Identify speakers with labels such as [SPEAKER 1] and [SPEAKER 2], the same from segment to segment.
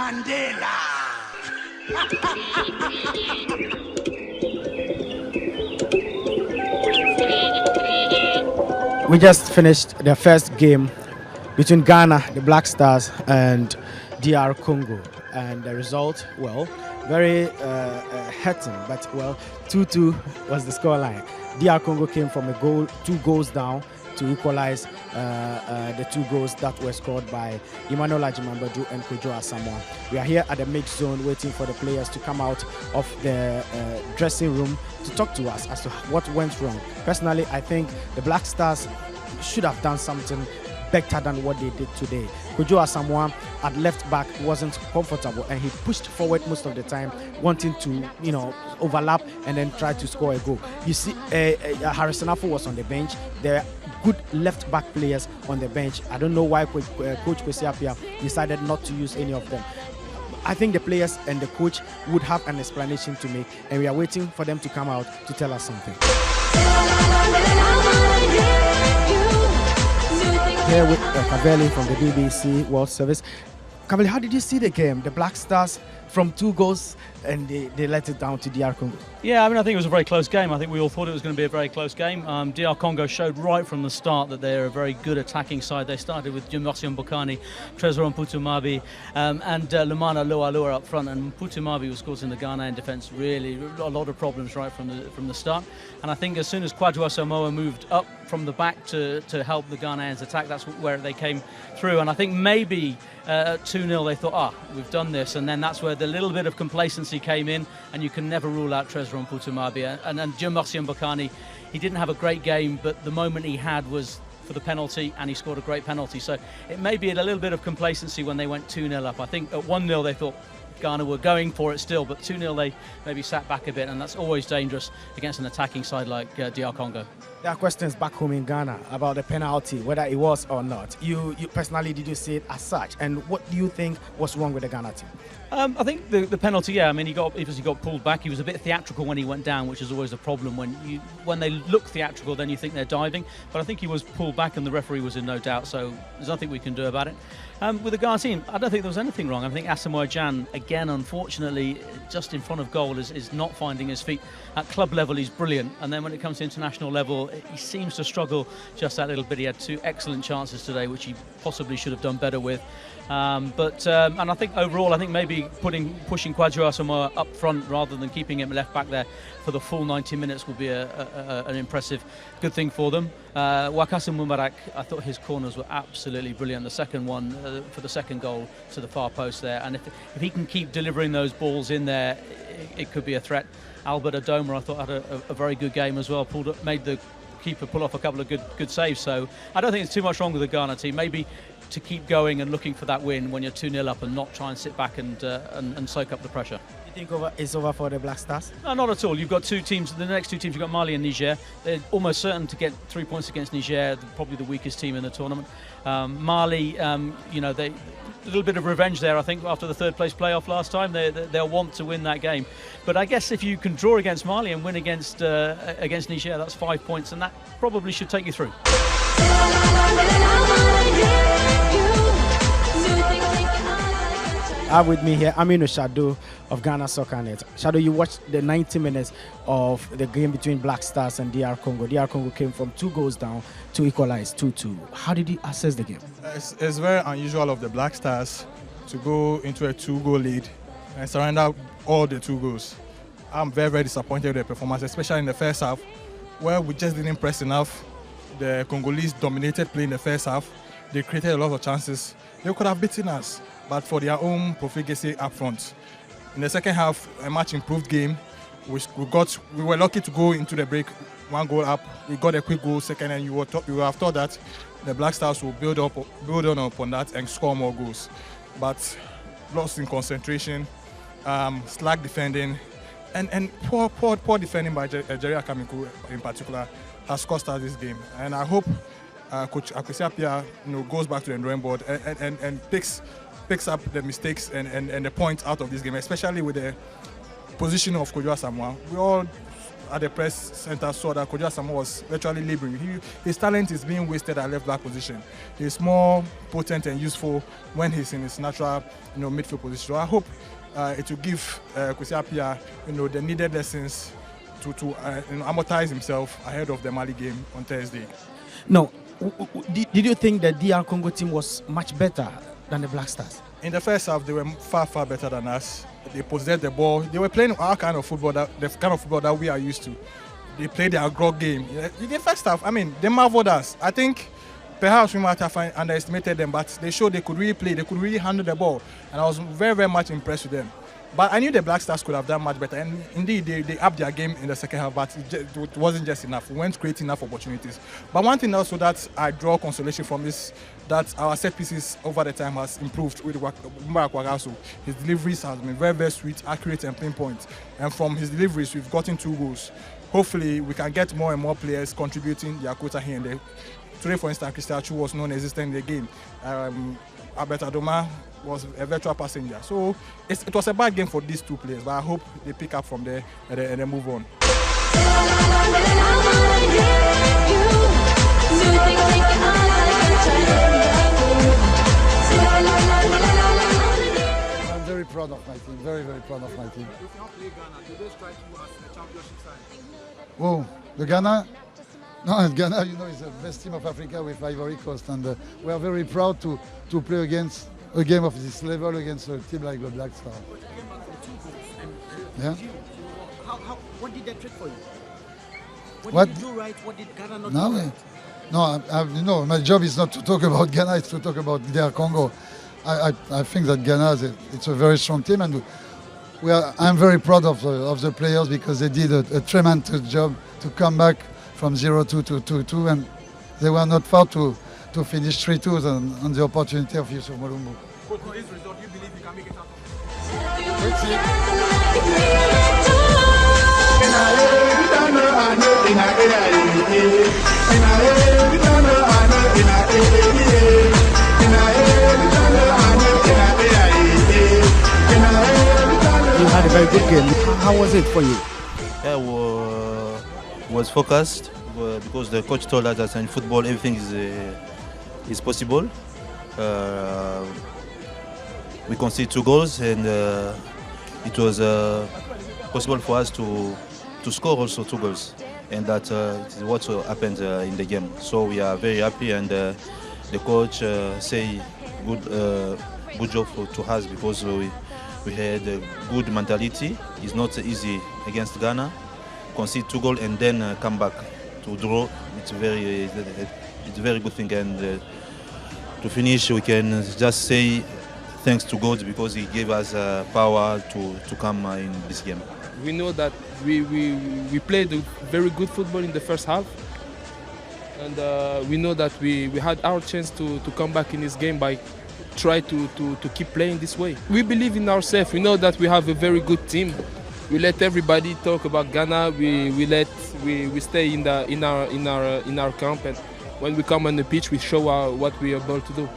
[SPEAKER 1] Mandela.
[SPEAKER 2] We just finished the first game between Ghana, the Black Stars, and DR Congo. And the result, well, very hurting, but well, 2-2 was the scoreline. DR Congo came from a goal, 2 goals down to equalize the 2 goals that were scored by Emmanuel Ajimambadu and Kojo Asamoah. We are here at the mix zone waiting for the players to come out of the dressing room to talk to us as to what went wrong. Personally, I think the Black Stars should have done something better than what they did today. Kojo Asamoah at left back wasn't comfortable and he pushed forward most of the time, wanting to, overlap and then try to score a goal. You see, Harrison Affo was on the bench. There are good left back players on the bench. I don't know why Coach Kwesi Appiah decided not to use any of them. I think the players and the coach would have an explanation to make, and we are waiting for them to come out to tell us something. Here with Kaveli from the BBC World Service. Kaveli, how did you see the game? The Black Stars from 2 goals and they let it down to DR Congo.
[SPEAKER 3] Yeah, I think it was a very close game. I think we all thought it was going to be a very close game. DR Congo showed right from the start that they're a very good attacking side. They started with Jumosian Bokani, Trezor Mputumabi, and Lumana Lualua up front. And Mputumabi was causing the Ghanaian defence really a lot of problems right from the start. And I think as soon as Kwadwo Asamoah moved up from the back to help the Ghanaians attack, that's where they came through. And I think maybe at 2-0 they thought, we've done this. And then that's where the little bit of complacency came in, and you can never rule out Trezor Mputumabi. And then Jumosian Bokani, he didn't have a great game, but the moment he had was for the penalty, and he scored a great penalty. So it may be a little bit of complacency when they went 2-0 up. I think at 1-0 they thought Ghana were going for it still, but 2-0 they maybe sat back a bit, and that's always dangerous against an attacking side like DR Congo.
[SPEAKER 2] There are questions back home in Ghana about the penalty, whether it was or not. You personally, did you see it as such? And what do you think was wrong with the Ghana team?
[SPEAKER 3] I think the penalty, he obviously got pulled back. He was a bit theatrical when he went down, which is always a problem. When they look theatrical, then you think they're diving. But I think he was pulled back and the referee was in no doubt, so there's nothing we can do about it. With the Ghana team, I don't think there was anything wrong. I think Asamoah Gyan, again, unfortunately, just in front of goal is not finding his feet. At club level, he's brilliant. And then when it comes to international level, he seems to struggle just that little bit. He had 2 excellent chances today, which he possibly should have done better with. And I think overall, maybe pushing Kwadwo Asamoah up front rather than keeping him left back there for the full 90 minutes will be an impressive good thing for them. Wakasim Mubarak, I thought his corners were absolutely brilliant. The second one for the second goal to the far post there, and if he can keep delivering those balls in there, it could be a threat. Albert Adoma, I thought, had a very good game as well. Made the keeper pull off a couple of good saves. So I don't think there's too much wrong with the Ghana team. Maybe to keep going and looking for that win when you're 2-0 up, and not try and sit back and soak up the pressure.
[SPEAKER 2] Do you think it's over for the Black Stars?
[SPEAKER 3] No, not at all. You've got 2 teams. The next 2 teams, you've got Mali and Niger. They're almost certain to get 3 points against Niger, probably the weakest team in the tournament. Mali, they a little bit of revenge there, I think, after the 3rd place playoff last time. They'll want to win that game. But I guess if you can draw against Mali and win against Niger, that's 5 points, and that probably should take you through.
[SPEAKER 2] I have with me here Aminu Shado of Ghana Soccer Net. Shado, you watched the 90 minutes of the game between Black Stars and DR Congo. DR Congo came from 2 goals down to equalize 2-2. How did you assess the game?
[SPEAKER 4] It's very unusual of the Black Stars to go into a 2-goal lead and surrender all the 2 goals. I'm very, very disappointed with their performance, especially in the first half, where we just didn't press enough. The Congolese dominated play in the first half. They created a lot of chances. They could have beaten us, but for their own profligacy up front. In the second half, a much improved game. We were lucky to go into the break 1 goal up. We got a quick goal second, and you would have thought that the Black Stars will build on upon that and score more goals. But lost in concentration, slack defending, and poor defending by Jerry Akamiku in particular has cost us this game. And I hope Coach Kwesi Appiah goes back to the drawing board and picks up the mistakes and the points out of this game, especially with the position of Kojo Asamoah. We all at the press center saw that Kojo Asamoah was virtually laboring. His talent is being wasted at left back position. He's more potent and useful when he's in his natural, midfield position. So I hope it will give Kwesi Appiah, the needed lessons to amortize himself ahead of the Mali game on Thursday.
[SPEAKER 2] No, did you think the DR Congo team was much better than the Black Stars?
[SPEAKER 4] In the first half, they were far, far better than us. They possessed the ball. They were playing our kind of football, the kind of football that we are used to. They played their grog game. In the first half, they marveled us. I think perhaps we might have underestimated them, but they showed they could really play. They could really handle the ball. And I was very, very much impressed with them. But I knew the Black Stars could have done much better. And indeed, they upped their game in the second half, but it wasn't just enough. We weren't creating enough opportunities. But one thing also that I draw consolation from is that our set pieces over the time has improved with Mubarak Wagasu. His deliveries have been very, very sweet, accurate and pinpoint. And from his deliveries, we've gotten 2 goals. Hopefully, we can get more and more players contributing their quota here and there. Today, for instance, Christian Achu was non-existent in the game. Albert Adoma was a virtual passenger. So it was a bad game for these 2 players, but I hope they pick up from there and then move on.
[SPEAKER 1] I'm very proud of my team, very, very proud of my team.
[SPEAKER 4] If you not play Ghana, do they strike you as a championship side?
[SPEAKER 1] Oh, the Ghana? No, Ghana, is the best team of Africa with Ivory Coast, and we are very proud to play against a game of this level against a team like the Black Stars.
[SPEAKER 2] But you came back from 2 goals.
[SPEAKER 1] Yeah.
[SPEAKER 2] What did that trick for you? What
[SPEAKER 1] What?
[SPEAKER 2] did you do right? What did Ghana not
[SPEAKER 1] No,
[SPEAKER 2] do right?
[SPEAKER 1] no, my job is not to talk about Ghana, it's to talk about DR Congo. I think that Ghana, it's a very strong team, and I'm very proud of the players because they did a tremendous job to come back from 0-2 to 2-2, and they were not far to finish 3-2 on the opportunity of Yusuf Malumbu.
[SPEAKER 4] With this result, you believe you can make it out of it?
[SPEAKER 2] You had a very good game. How was it for you?
[SPEAKER 5] Yeah, was focused because the coach told us that in football everything is possible. We conceded 2 goals, and it was possible for us to score also 2 goals, and that is what happened in the game. So we are very happy, and the coach say good job to us because we had a good mentality. It's not easy against Ghana. Concede 2 goals and then come back to draw. It's a very good thing, and to finish we can just say thanks to God because He gave us power to come in this game.
[SPEAKER 6] We know that we played very good football in the first half, and we know that we had our chance to come back in this game by try to keep playing this way. We believe in ourselves. We know that we have a very good team. We let everybody talk about Ghana. We stay in our camp, and when we come on the pitch, we show what we are able to do.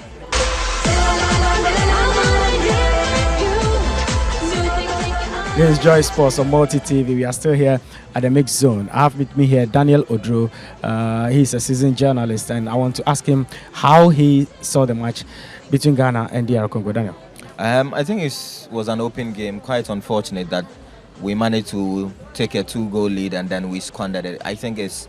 [SPEAKER 2] This is Joy Sports on Multi TV. We are still here at the mixed zone. I have with me here Daniel Odro. He's a seasoned journalist, and I want to ask him how he saw the match between Ghana and DR Congo. Daniel.
[SPEAKER 7] I think it was an open game. Quite unfortunate that we managed to take a 2-goal lead and then we squandered it. I think it's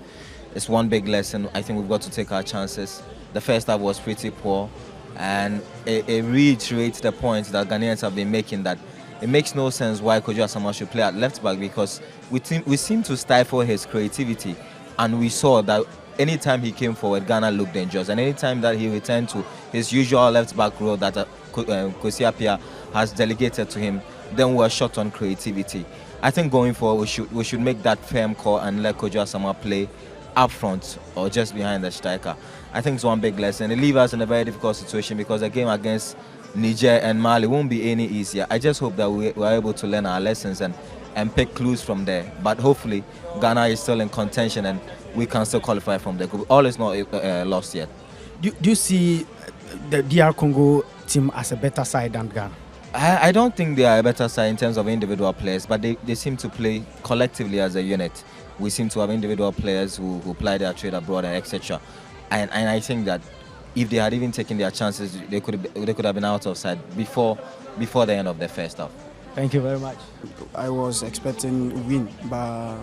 [SPEAKER 7] one big lesson. I think we've got to take our chances. The first half was pretty poor, and it reiterates the point that Ghanaians have been making, that it makes no sense why Kojo Asamoah should play at left back, because we seem to stifle his creativity, and we saw that anytime he came forward, Ghana looked dangerous, and anytime that he returned to his usual left back role that Kwesi Appiah has delegated to him, then we were short on creativity. I think going forward we should make that firm call and let Kojo Asamoah play up front or just behind the striker. I think it's one big lesson. It leaves us in a very difficult situation because the game against Niger and Mali won't be any easier. I just hope that we're able to learn our lessons and pick clues from there. But hopefully Ghana is still in contention and we can still qualify from the group. All is not lost yet.
[SPEAKER 2] Do you see the DR Congo team as a better side than Ghana?
[SPEAKER 7] I don't think they are a better side in terms of individual players, but they seem to play collectively as a unit. we seem to have individual players who ply their trade abroad and etc. And I think that if they had even taken their chances, they could have been out of sight before the end of the first half.
[SPEAKER 2] Thank you very much.
[SPEAKER 8] I was expecting a win, but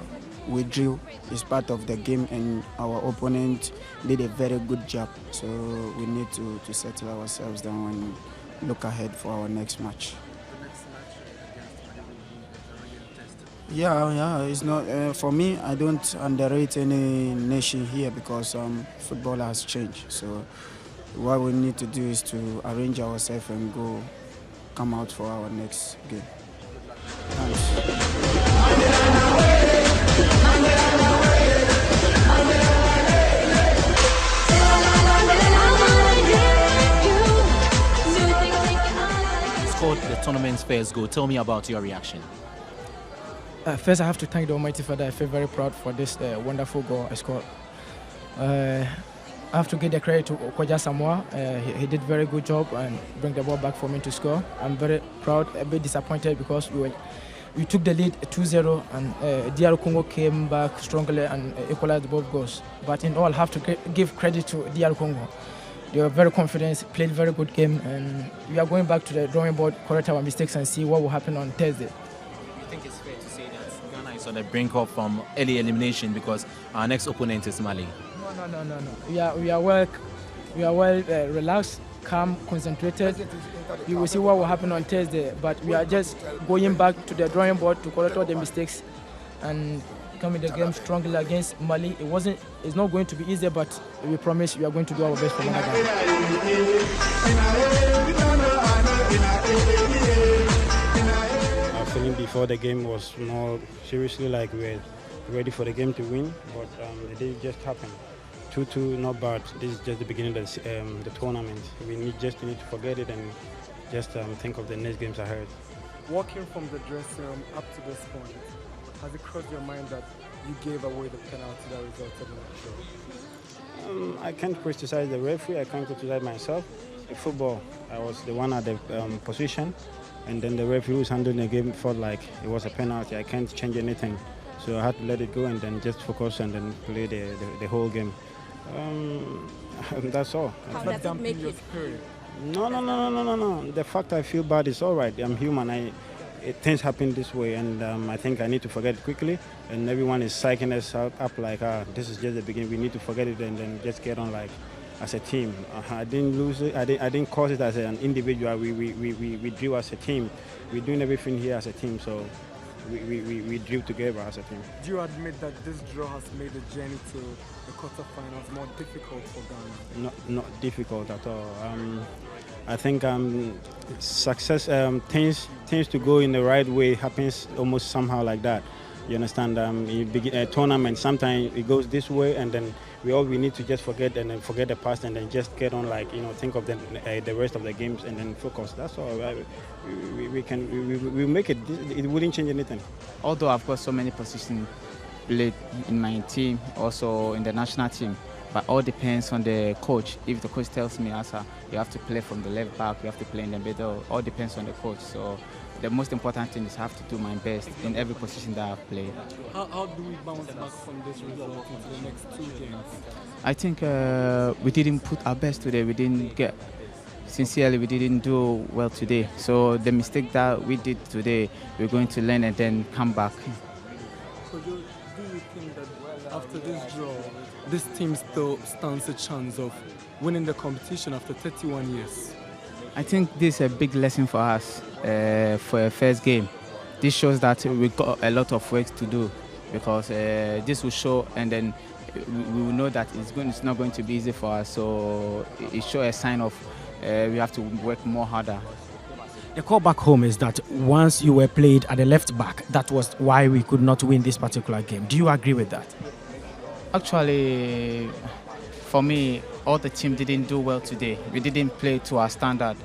[SPEAKER 8] we drew. It's part of the game, and our opponent did a very good job. So we need to settle ourselves down and look ahead for our next match. Yeah, it's not for me. I don't underrate any nation here because football has changed. So what we need to do is to arrange ourselves and come out for our next game.
[SPEAKER 9] Scored the tournament's first goal. Tell me about your reaction.
[SPEAKER 10] First, I have to thank the Almighty Father. I feel very proud for this wonderful goal I scored. I have to give the credit to Okoja Samoa. He did a very good job and bring the ball back for me to score. I'm very proud, a bit disappointed because we took the lead 2-0 and DR Congo came back strongly and equalized both goals. But in all, I have to give credit to DR Congo. They were very confident, played a very good game, and we are going back to the drawing board, correct our mistakes and see what will happen on Thursday.
[SPEAKER 9] You think it's fair to say that Ghana is on the brink of early elimination because our next opponent is Mali?
[SPEAKER 10] No. We are well relaxed, calm, concentrated. You will see what will happen on Thursday, but we are just going back to the drawing board to correct all the mistakes and come in the game strongly against Mali. It's not going to be easy, but we promise we are going to do our best for Ghana.
[SPEAKER 11] Our feeling before the game was more seriously like we were ready for the game to win, but it didn't just happen. 2-2, not bad. This is just the beginning of the tournament. We need to forget it and just think of the next games ahead.
[SPEAKER 12] Walking from the dressing room up to this point, has it crossed your mind that you gave away the penalty that resulted in the show?
[SPEAKER 11] I can't criticize the referee. I can't criticize myself. In football, I was the one at the position, and then the referee who's handling the game felt like it was a penalty. I can't change anything, so I had to let it go and then just focus and then play the whole game. That's all.
[SPEAKER 12] How does it make you?
[SPEAKER 11] No. The fact I feel bad is all right. I'm human. Things happen this way, and I think I need to forget it quickly. And everyone is psyching us up like, this is just the beginning. We need to forget it and then just get on like as a team. I didn't lose it. I didn't cause it as an individual. We drew as a team. We're doing everything here as a team. So we drew together as a team.
[SPEAKER 12] Do you admit that this draw has made the journey to the quarterfinals more difficult for Ghana?
[SPEAKER 11] Not difficult at all. I think success, things to go in the right way happens almost somehow like that. You understand? You begin a tournament, sometimes it goes this way, and then we need to just forget the past and then just get on, like, think of the rest of the games and then focus. That's all. We make it. It wouldn't change anything.
[SPEAKER 13] Although I've got so many positions played in my team, also in the national team, but all depends on the coach. If the coach tells me, Asa, you have to play from the left back, you have to play in the middle, all depends on the coach. So the most important thing is I have to do my best in every position that I've played.
[SPEAKER 12] How do we bounce back from this result into the next 2 games?
[SPEAKER 13] I think we didn't put our best today. We didn't do well today. So the mistake that we did today, we're going to learn and then come back.
[SPEAKER 12] So do you think that after this draw, this team still stands a chance of winning the competition after 31 years?
[SPEAKER 13] I think this is a big lesson for us for a first game. This shows that we've got a lot of work to do, because this will show, and then we will know that it's not going to be easy for us. So it shows a sign of we have to work more harder.
[SPEAKER 2] The call back home is that once you were played at the left back, that was why we could not win this particular game. Do you agree with that?
[SPEAKER 13] Actually, for me, all the team didn't do well today. We didn't play to our standard.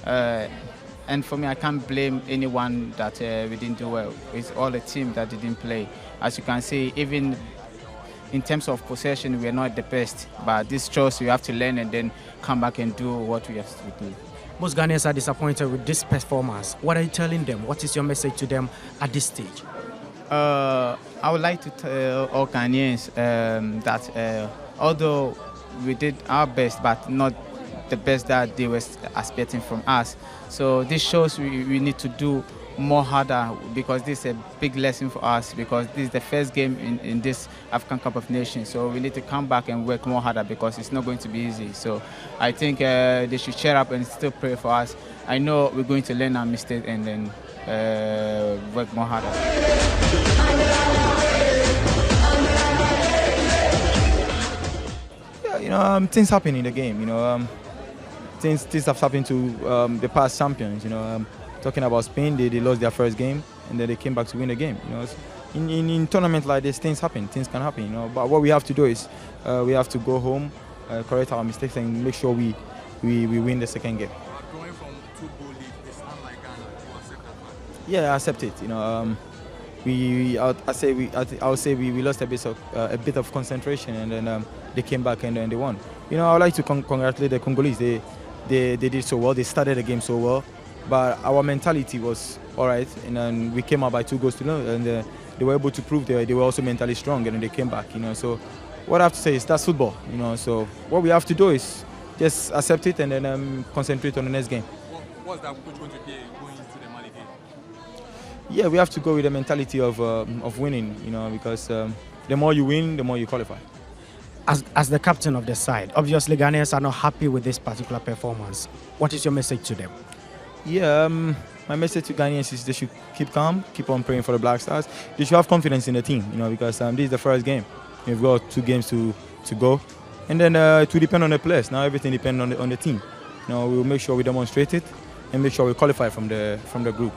[SPEAKER 13] And for me, I can't blame anyone that we didn't do well. It's all the team that didn't play. As you can see, even in terms of possession, we are not the best. But this shows we have to learn and then come back and do what we have to do.
[SPEAKER 2] Most Ghanaians are disappointed with this performance. What are you telling them? What is your message to them at this stage?
[SPEAKER 13] I would like to tell all Ghanaians that although we did our best, but not the best that they were expecting from us. So this shows we need to do more harder, because this is a big lesson for us, because this is the first game in this African Cup of Nations. So we need to come back and work more harder, because it's not going to be easy. So I think they should cheer up and still pray for us. I know we're going to learn our mistakes and then work more harder.
[SPEAKER 14] Yeah, things happen in the game. Things have happened to the past champions. Talking about Spain, they lost their first game and then they came back to win the game. In tournaments like this, things happen. Things can happen. But what we have to do is we have to go home, correct our mistakes, and make sure we win the second game.
[SPEAKER 4] Going from 2-goal lead is unlike Ghana. You accept that?
[SPEAKER 14] Yeah, I accept it. I would say we lost a bit of concentration, and then they came back and then they won. I would like to congratulate the Congolese. They did so well. They started the game so well, but our mentality was all right, and then we came out by 2-0, and they were able to prove they were also mentally strong, and then they came back. So what I have to say is that's football. So what we have to do is just accept it and then concentrate on the next game.
[SPEAKER 4] What's that approach going to be going into the Mali game?
[SPEAKER 14] Yeah, we have to go with the mentality of winning, because the more you win, the more you qualify.
[SPEAKER 2] As the captain of the side, obviously Ghanaians are not happy with this particular performance. What is your message to them?
[SPEAKER 14] Yeah, my message to Ghanaians is they should keep calm, keep on praying for the Black Stars. They should have confidence in the team, because this is the first game. We've got 2 games to go, and then it will depend on the players. Now everything depends on the team. We'll make sure we demonstrate it and make sure we qualify from the group.